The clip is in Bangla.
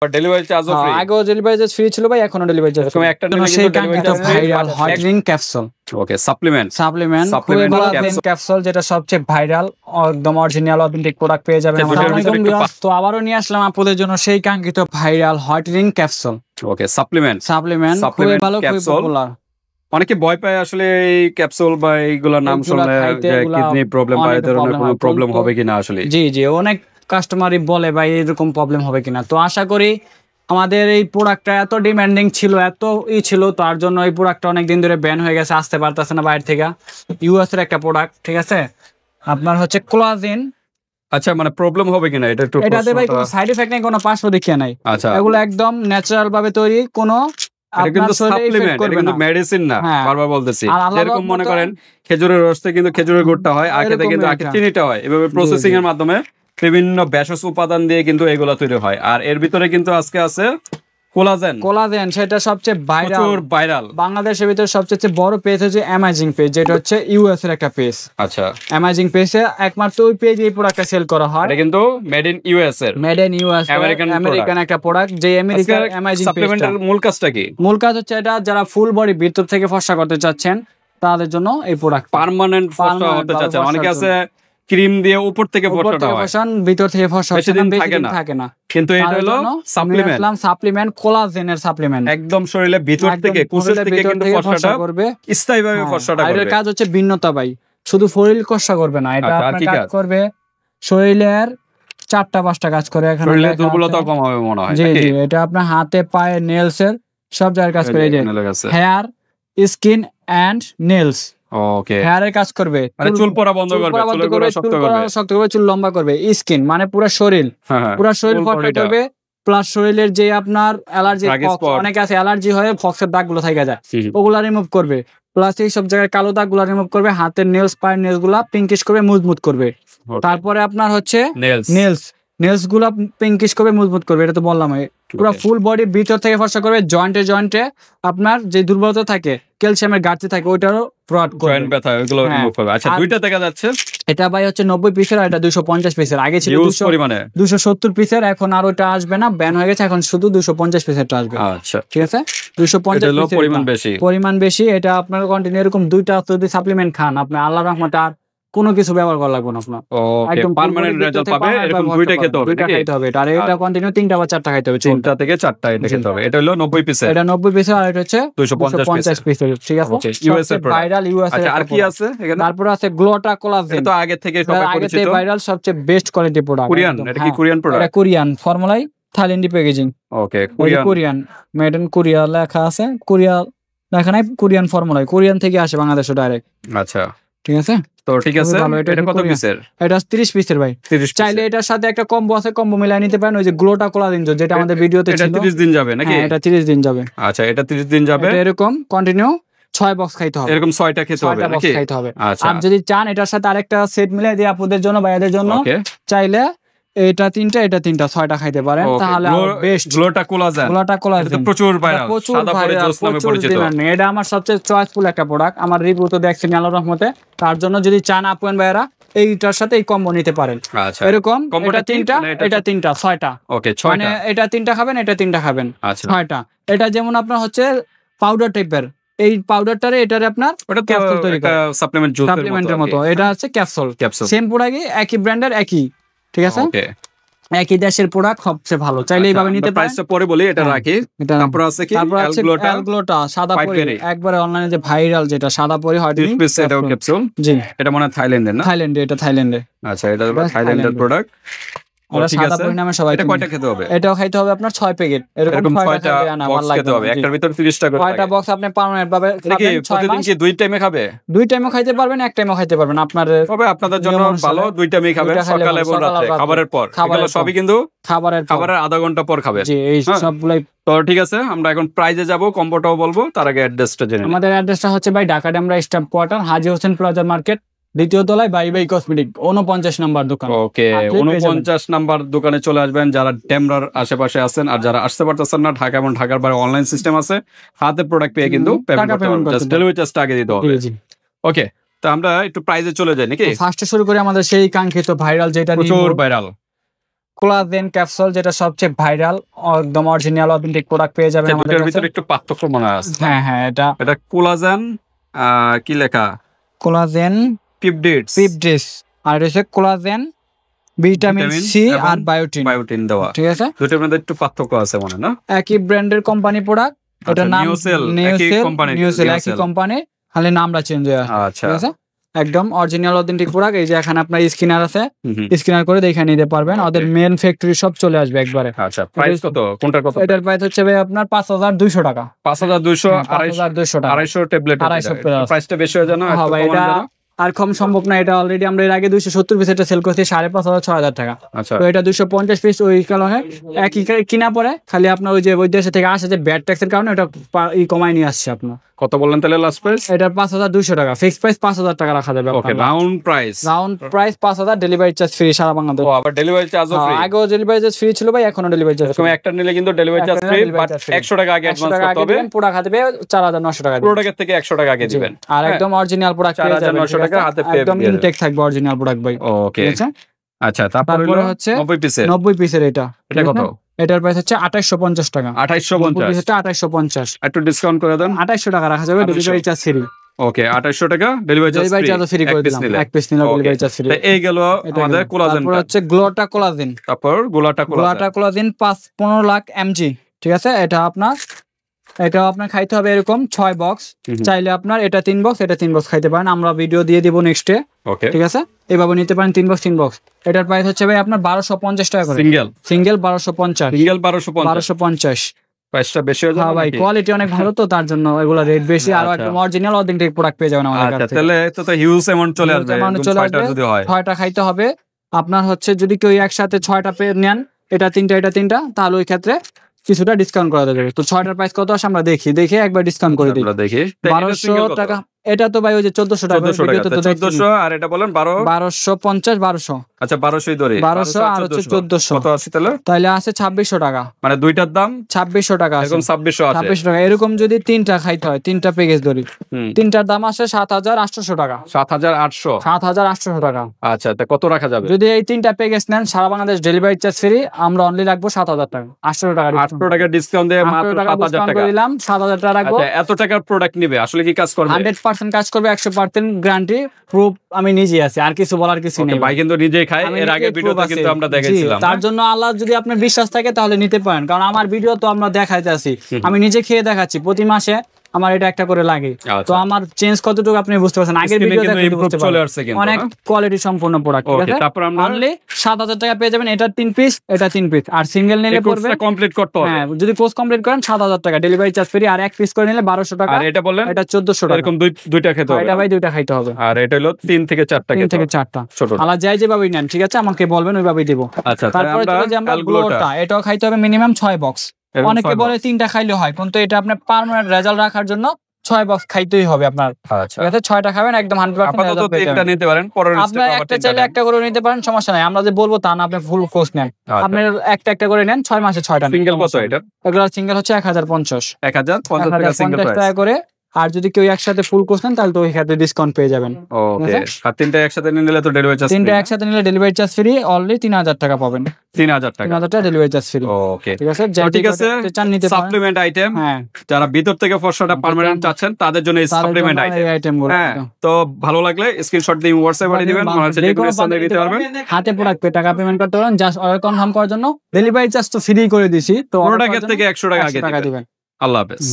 ডেলিভারি চার্জও ফ্রি। আগেও ডেলিভারি চার্জ ফ্রি ছিল ভাই, এখনো ডেলিভারি চার্জ ফ্রি। একটা সেই কাঙ্ক্ষিত ভাইরাল হোয়াইটেনিং ক্যাপসুল। ওকে, সাপ্লিমেন্ট ক্যাপসুল যেটা সবচেয়ে ভাইরাল, একদম অরিজিনাল অথেন্টিক প্রোডাক্ট পেয়ে যাবেন। তো আবারও নিয়ে আসলাম আপনাদের জন্য সেই কাঙ্ক্ষিত ভাইরাল হোয়াইটেনিং ক্যাপসুল। ওকে, সাপ্লিমেন্ট খুবই ভালো, খুবই পপুলার। অনেকে ভয় পায় আসলে এই ক্যাপসুল বা এইগুলোর নাম শুনলে কিডনি প্রবলেম বা এই ধরনের কোনো প্রবলেম হবে কিনা আসলে। জি অনেক কাস্টমারই বলে ভাই এরকম প্রবলেম হবে কিনা। তো আশা করি আমাদের এই প্রোডাক্টটা এত ডিমান্ডিং ছিল, এত ছিল, তার জন্য এই প্রোডাক্টটা অনেকদিন ধরে ব্যান হয়ে গেছে, আসতে পারতেছে না বাইরে থেকে। ইউএস এর একটা প্রোডাক্ট, ঠিক আছে। আপনার হচ্ছে কোলাজেন। আচ্ছা, মানে প্রবলেম হবে কিনা এটা একটু? এটাতে ভাই কোনো সাইড এফেক্ট নাই, কোনো পার্শ্ব প্রতিক্রিয়া নাই। আচ্ছা, এগুলো একদম ন্যাচারাল ভাবে তৈরি, কোনো মেডিসিন না। বারবার বলতেছি, যেরকম মনে করেন খেজুরের রস থেকে কিন্তু খেজুরের গুড়টা হয়, আখে থেকে কিন্তু আখের চিনিটা হয়, এভাবে প্রসেসিং এর মাধ্যমে বিভিন্ন ভেষজ উপাদান দিয়ে কিন্তু এগুলা তৈরি হয়। আর এর ভিতরে কিন্তু আজকে আছে কোলাজেন, সেটা সবচেয়ে ভাইরাল। বাংলাদেশের ভিতরে সবচেয়ে বড় পেজ হচ্ছে অ্যামাজিং পেজ, যেটা হচ্ছে ইউএস এর একটা পেজ। আচ্ছা, অ্যামাজিং পেজে একমাত্র ওই পেজে এই প্রোডাক্টটা সেল করা হয়। এটা কিন্তু মেড ইন ইউএস আমেরিকান একটা প্রোডাক্ট। যে আমেরিকার অ্যামাজিং সাপ্লিমেন্টের মূল কাজটা কি? মূল কাজ হচ্ছে এটা যারা ফুল বডি ভিতর থেকে ফর্সা করতে চাচ্ছেন তাদের জন্য এই প্রোডাক্ট। পার্মানেন্ট ফর্সা হতে চাচ্ছেন, অনেকে আছে ক্রিম দিয়ে উপর থেকে ফর্সাটা হয়, ভিতর থেকে ফর্সা বেশি দিন থাকে না। কিন্তু এটা হলো সাপ্লিমেন্ট, কোলাজেনের সাপ্লিমেন্ট, একদম শরীরের ভিতর থেকে কোষের থেকে কিন্তু ফর্সাটা করবে, স্থায়ীভাবে ফর্সাটা করবে। এর কাজ হচ্ছে ভিন্নতা ভাই, শুধু শরীর ফর্সা করবে না, এটা আপনার কাজ করবে শরীরের 4টা-5টা কাজ করে। এখন শরীরের দুর্বলতা কমাবে মনে হয়। জি এটা আপনার হাতে, পায়ে, নেলস এর সব জায়গায় কাজ করে। এই যে হেয়ার, স্কিন এন্ড নেলস। ওকে, হেয়ারের কাজ করবে, মানে চুল পড়া বন্ধ করবে, চুলগুলো শক্ত করবে, চুল লম্বা করবে। স্কিন মানে পুরো শরীর ফর্সা করবে, প্লাস শরীরের যে আপনার অ্যালার্জি, অনেকে আছে অ্যালার্জি হয়ে ফক্সের দাগগুলো থেকে যায়, ওগুলা রিমুভ করবে। প্লাস এই সব জায়গায় কালো দাগগুলো রিমুভ করবে, হাতের নেলস, পায়ের নেলস গুলা পিঙ্কিশ করবে, মজবুত করবে। তারপরে আপনার হচ্ছে নেলস গুলা পিঙ্কিশ করবে, মজবুত করবে। এটা তো বললাম, পুরো ফুল বডি ভিতর থেকে ফর্সা করবে। জয়েন্টে আপনার যে দুর্বলতা থাকে, ক্যালসিয়ামের ঘাটতি থাকে, ওইটারও প্রোড করবে, জয়েন্ট ব্যথা ওগুলো রিমুভ করবে। আচ্ছা, দুইটা দেখা যাচ্ছে, এটা ভাই হচ্ছে 90 পিসের, আর এটা 250 পিসের। আগে ছিল 270 পিসের, এখন আর ওটা আসবে না, ব্যান হয়ে গেছে, এখন শুধু 250 পিসেরটা আসবে। আচ্ছা ঠিক আছে, 250 পিসের পরিমাণ বেশি। এটা আপনার কন্টিনিউ এরকম দুইটা যদি সাপ্লিমেন্ট খান, আপনি আল্লাহর রহমতে আর কোনো কিছু ব্যবহার করা লাগবে না আপনার, একদম পার্মানেন্ট রেজাল্ট পাবে। এরকম দুইটা খেতে হবে, আর এটা কন্টিনিউ 3টা বা 4টা খাইতে হবে, 3টা থেকে 4টা এটা খেতে হবে। এটা হলো 90 পিসের, এটা 90 পিসের, আর এটা হচ্ছে 250 পিসের। ঠিক আছে, ইউএস এর ভাইরাল, ইউএস এর। আর কি আছে এখানে? তারপর আছে গ্লোটা কোলাজেন, এটা তো আগে থেকে সবাই পরিচিত, ভাইরাল, সবচেয়ে বেস্ট কোয়ালিটি প্রোডাক্ট। কোরিয়ান, এটা কি কোরিয়ান প্রোডাক্ট? এটা কোরিয়ান ফর্মুলাই, থাইল্যান্ডি packaging. Okay, Korean, made in Korea লেখা আছে, কোরিয়া লেখা নাই, কোরিয়ান ফর্মুলাই, কোরিয়ান থেকে আসে বাংলাদেশে ডাইরেক্ট। আচ্ছা ঠিক আছে, তো ঠিক আছে। এটা কত পিসের? এটা 30 পিসের ভাই। চাইলে এটার সাথে একটা কম্বো আছে, কম্বো মিলাই নিতে পারেন। ওই যে গ্লোটা কোলাজেন যেটা আমাদের ভিডিওতে ছিল, এটা 30 দিন যাবে নাকি? এটা 30 দিন যাবে। আচ্ছা, এটা 30 দিন যাবে। এটা এরকম কন্টিনিউ 6 বক্স খাইতে হবে, এরকম 6টা খেতে হবে নাকি? খাইতে হবে। আর যদি চান এটার সাথে আরেকটা সেট মিলাই দিই আপনাদের জন্য, ভাইয়াদের জন্য, চাইলে এটা 3টা, এটা 3টা, 6টা খাইতে পারেন, তাহলে বেস্ট। গ্লোটা কোলাজেন এটা প্রচুর ভাইরাল, সাদা পরে জোস নামে পরিচিত। এটা আমার সবচেয়ে চয়েসফুল একটা প্রোডাক্ট, আমার রিভিউ তো দেখছেন আল্লাহর রহমতে। তার জন্য যদি চান আপুন ভাইরা এইটার সাথে এই কম্বো নিতে পারেন। আচ্ছা, এরকম এটা 3টা, এটা 3টা, 6টা। ওকে, 6টা, মানে এটা 3টা খাবেন, এটা 3টা খাবেন, 6টা। এটা যেমন আপনার হচ্ছে পাউডার টাইপের, এই পাউডারটারে এটারে আপনার ক্যাপসুল তৈরি করে, সাপ্লিমেন্টের মতো। এটা হচ্ছে ক্যাপসুল, সেম প্রোডাক্টই, একই ব্র্যান্ডের, একই, ঠিক আছে, একই দেশের প্রোডাক্ট, সবচেয়ে ভালো। চাইলে এইভাবে নিতে পারেন। প্রাইসটা পরে বলি, এটা রাখি। তারপর আছে কি গ্লোটা সাদা পরি, একবারে অনলাইনে যে ভাইরাল, যেটা সাদা পরি হয়, 30 পিস এটাও ক্যাপসুল। জি, এটা মনে হয় থাইল্যান্ডের না? থাইল্যান্ডে, এটা থাইল্যান্ডে। আচ্ছা, এটা হলো থাইল্যান্ডের প্রোডাক্ট। ওরা সাদা পরিমাণে সবাই। এটা কয়টা খেতে হবে? এটাও খাইতে হবে আপনার 6 প্যাকেট, এরকম 6টা বক্স খেতে হবে। একটার ভিতর 30 টা করে, 6টা বক্স আপনি পার্মানেন্ট ভাবে খাবেন। প্রতিদিন কি 2 টাইমে খাবে? 2 টাইমে খাইতে পারবেন, এক টাইমে খাইতে পারবেন। আপনার তবে আপনাদের জন্য ভালো 2 টাইমে খাবেন, সকালে এবং রাতে, খাবারের পর। এগুলো সবই কিন্তু খাবারের আধা ঘন্টা পর খাবে। জি, এই সবগুলাই। তো ঠিক আছে, আমরা এখন প্রাইজে যাব, কম্বোটাও বলবো, তার আগে অ্যাড্রেসটা জেনে নিন। আমাদের অ্যাড্রেসটা হচ্ছে ভাই ঢাকা ডেমরা স্টাফ কোয়ার্টার, হাজী হোসেন প্লাজা মার্কেট, দ্বিতীয় তলায়, বাই কসমেটিক, 49 নাম্বার দোকান। ওকে, 49 নাম্বার দোকানে চলে আসবেন যারা ডেমরার আশেপাশে আছেন। আর যারা আসতে পারতেছেন না, ঢাকা এবং ঢাকার বাইরে অনলাইন সিস্টেম আছে, হাতে প্রোডাক্ট পেয়ে কিন্তু পেমেন্ট করতে হবে, জাস্ট ডেলিভারি চার্জটা আগে দিতে হবে। ওকে, তো আমরা একটু প্রাইজে চলে যাই নাকি? ফার্স্টে শুরু করি আমাদের সেই কাঙ্ক্ষিত ভাইরাল, যেটা প্রচুর ভাইরাল, কোলাজেন ক্যাপসুল, যেটা সবচেয়ে ভাইরাল, একদম অরিজিনাল অথেন্টিক প্রোডাক্ট পেয়ে যাবেন আমাদের দুটোর কাছে। ভিতরে একটু পার্থক্য মনে আছে। হ্যাঁ এটা কোলাজেন, কি লেখা, কোলাজেন পিপডিস, আর এটা হচ্ছে কোলাজেন ভিটামিন সি আর বায়োটিন দেওয়া, ঠিক আছে। দুটোর মধ্যে একটু পার্থক্য আছে মনে না? একই ব্র্যান্ডের কোম্পানি প্রোডাক্ট, এটা নাম নিউসেল, একই কোম্পানি, খালি নামটা চেঞ্জ হয়ে আছে, ঠিক আছে। একদম অরিজিনাল অথেন্টিক প্রোডাক্ট। এই যে এখানে আপনার স্ক্যানার আছে, স্ক্যানার করে দেখে নিতে পারবেন, ওদের মেন ফ্যাক্টরি সব চলে আসবে একবারে। আচ্ছা, প্রাইস কত, কোনটার কত? এটার প্রাইস হচ্ছে ভাই আপনার 5200 টাকা। 5200, 250 ট্যাবলেট, 250 প্রাইসটা বেশি হয়ে যায় না? হ্যাঁ ভাই, এটা আর কম সম্ভব না। এটা অলরেডি আমরা এর আগে 270 পিস এটা সেল করছি 5500 6000 টাকা। তো এটা 250 পিস ওই কারণে একই কিনা পরে, খালি আপনার ওই যে ওই দেশ থেকে আসে যে ব্যাড ট্যাক্সের কারণে ওটা কমায় নিয়ে আসছে। আপনার কত বললেন তাহলে লাস্ট প্রাইস? এটা 5200 টাকা, ফিক্স প্রাইস 5000 টাকা রাখা যাবে। Okay, round price 5000, delivery charge free সারা বাংলাদেশ। ও, আবার ডেলিভারি চার্জও ফ্রি? আগেও ডেলিভারি চার্জ ফ্রি ছিল ভাই, এখনো ডেলিভারি চার্জ। তুমি একটা নিলে কিন্তু ডেলিভারি চার্জ ফ্রি, বাট 100 টাকা আগে অ্যাডভান্স করতে হবে। পুরো খাতে পেয়ে 4900 টাকা, প্রোডাক্ট থেকে 100 টাকা আগে দিবেন, আর একদম অরিজিনাল প্রোডাক্ট পেয়ে যাবেন 4900 টাকা হাতে পেয়ে একদম ইনটেক থাকবে অরিজিনাল প্রোডাক্ট ভাই। ওকে, আচ্ছা। তারপরে হচ্ছে 90 পিসের এটা কত? এটার প্রাইস হচ্ছে 2850 টাকা। 2850, একটু ডিসকাউন্ট করে দেন। 2800 টাকা রাখা যাবে, ডেলিভারি চার্জ ফ্রি। ওকে, 2800 টাকা ডেলিভারি চার্জ ফ্রি করে দিলাম, এক পিস নিলে ডেলিভারি চার্জ ফ্রি। এই গেল আমাদের কোলাজেন। তারপর হচ্ছে গ্লোটা কোলাজেন। তারপর গ্লোটা কোলাজেন 15 লাখ এমজি, ঠিক আছে। এটাও আপনার খাইতে হবে এরকম 6 বক্স। চাইলে আপনার এটা 3 বক্স, এটা 3 বক্স খাইতে পারেন, আমরা ভিডিও দিয়ে দিব নেক্সটে, ঠিক আছে। এইভাবে নিতে পারেন 3 বক্স। এটার প্রাইস হচ্ছে ভাই আপনার 1250 টাকা করে। সিঙ্গেল 1250। প্রাইসটা বেশি হয়ে যায় ভাই, কোয়ালিটি অনেক ভালো, তো তার জন্য এগুলা রেট বেশি। আর একদম অরিজিনাল অথেন্টিক প্রোডাক্ট পেয়ে যাবেন আমাদের কাছে। তাহলে তো হিউজ অ্যামাউন্ট চলে আসবে। 6টা খাইতে হবে আপনার। হচ্ছে যদি কেউ একসাথে 6টা নেন, এটা 3টা, তাহলে ওই ক্ষেত্রে কিছুটা ডিসকাউন্ট করা যাবে। তো 6টার প্রাইস কত আসে আমরা দেখে একবার ডিসকাউন্ট করে দিই। 1200 টাকা। এটা তো ভাই ওই যে 1400 টাকা, 1400। আর এটা বলেন 1250। আচ্ছা, 1200ই ধরি, 1200 আর হচ্ছে 1400, কত আছে তাহলে আছে 2600 টাকা। মানে দুইটার দাম 2600 টাকা, এরকম 2600 টাকা। এরকম যদি 3টা খাইতে হয়, 3টা প্যাকেজ ধরি, 3টার দাম আসে 7800 টাকা। 7800 টাকা। আচ্ছা, তা কত রাখা যাবে? যদি এই 3টা প্যাকেজ নেন, সারা বাংলাদেশ ডেলিভারি চার্জ ফ্রি, আমরা অনলি রাখবো 7000 টাকা। 800 টাকা, 800 টাকা ডিসকাউন্ট দিয়ে মাত্র 7000 টাকা দিলাম। 7000 টাকা রাখবো। আচ্ছা, এত টাকার প্রোডাক্ট নিবে, আসলে কি কাজ করবে? 100% কাজ করবে, 100% গ্যারান্টি, প্রুফ আমি নিজে আছি, আর কিছু বলার কিছু নেই। ভাই কিন্তু নিজেই খায়, এর আগে ভিডিওতে কিন্তু আমরা দেখাইছিলাম। তার জন্য আল্লাহ যদি আপনার বিশ্বাস থাকে তাহলে নিতে পারেন, কারণ আমার ভিডিও তো আমরা দেখাইতে আছি, আমি নিজে খেয়ে দেখাচ্ছি। প্রতি মাসে আমার এটা একটা করে লাগে, তো আমার চেঞ্জ কতটুকু আপনি বুঝতে পারছেন। আগের ভিডিও দেখে বুঝতে পারছেন, অনেক কোয়ালিটি সম্পূর্ণ প্রোডাক্ট। ঠিক আছে, তারপর আমরা অনলি 7000 টাকা পেয়ে যাবেন। এটা 3 পিস, এটা 3 পিস, আর সিঙ্গেল নিলে পড়বে কমপ্লিট করতে হবে। হ্যাঁ, যদি কোর্স কমপ্লিট করেন 7000 টাকা, ডেলিভারি চার্জ ফ্রি। আর এক পিস করে নিলে 1200 টাকা। আর এটা বললেন এটা 1400 টাকা। এরকম দুইটা খেতে হবে। এটা ভাই দুইটা খাইতে হবে। আর এটা হলো 3 থেকে 4টা খেতে হবে। 3 থেকে 4টা ছোট আলা যাই যেভাবেই নেন, ঠিক আছে, আমাকে বলবেন ওইভাবেই দেব। আচ্ছা, তারপরে যে আমরা গ্লোটা, এটাও খাইতে হবে মিনিমাম 6 বক্স। অনেকে বলে 3টা খাইলে হয়, কিন্তু এটা আপনার পার্মানেন্ট রেজাল্ট রাখার জন্য 6 বক্স খাইতেই হবে আপনার। আচ্ছা, ঠিক আছে, 6টা খাবেন, একদম 100% আপাতত 3টা নিতে পারেন, পরের আপনি একটা চাইলে একটা করে নিতে পারেন, সমস্যা নাই। আমরা যে বলবো তা না, আপনি ফুল কোর্স নেন, আপনি একটা করে নেন, 6 মাসে 6টা। সিঙ্গেল কত এটা? এগুলো সিঙ্গেল হচ্ছে 1050 টাকা সিঙ্গেল টাকা করে। আর যদি কেউ একসাথে ফুল কোর্স নেন, তাহলে তো ওই ক্ষেত্রে ডিসকাউন্ট পেয়ে যাবেন। ওকে, আর 3টা একসাথে নিলে তো ডেলিভারি চার্জ, 3টা একসাথে নিলে ডেলিভারি চার্জ ফ্রি, অনলি 3000 টাকা পাবেন। 3000 টাকা ডেলিভারি চার্জ ফ্রি। ওকে, ঠিক আছে, ঠিক আছে। সাপ্লিমেন্ট আইটেম, হ্যাঁ, যারা ভিতর থেকে ফর্সাটা পার্মানেন্ট চাচ্ছেন তাদের জন্য এই সাপ্লিমেন্ট আইটেম। হ্যাঁ, তো ভালো লাগলে স্ক্রিনশট দিয়ে WhatsApp এ দিবেন, মনে যে দিতে পারবেন। হাতে প্রোডাক্ট পে টাকা পেমেন্ট করতে পারেন, জাস্ট অর্ডার কনফার্ম করার জন্য। ডেলিভারি চার্জ তো ফ্রি করে দিছি, তো প্রোডাক্টের থেকে 100 টাকা আগে দিবেন। আল্লাহ হাফেজ।